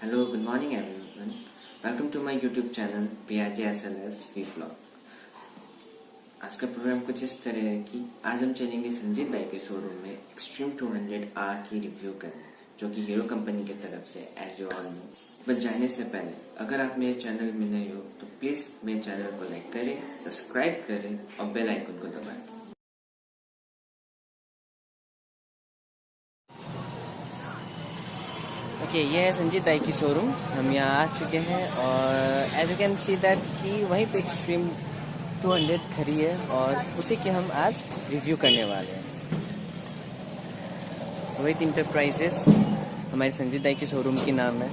Hello, good morning everyone. Welcome to my YouTube channel Apache RTR vlog. आज का programme कुछ इस तरह है कि आज हम चलेंगे संजीत भाई के शोरूम में Xtreme 200R की रिव्यू करने, जो कि हीरो कंपनी की तरफ से as you all know. But जाने से पहले अगर आप मेरे चैनल में नए हो तो प्लीज मेरे चैनल को लाइक करें, सब्सक्राइब करें और बेल आइकन को दबाएं। ओके, ये है संजीत भाई की शोरूम। हम यहाँ आ चुके हैं और as you can see that कि वहीं पे Xtreme 200 खड़ी है और उसी के हम आज रिव्यू करने वाले हैं। रोहित इंटरप्राइजेस हमारे संजीत भाई के शोरूम की नाम है।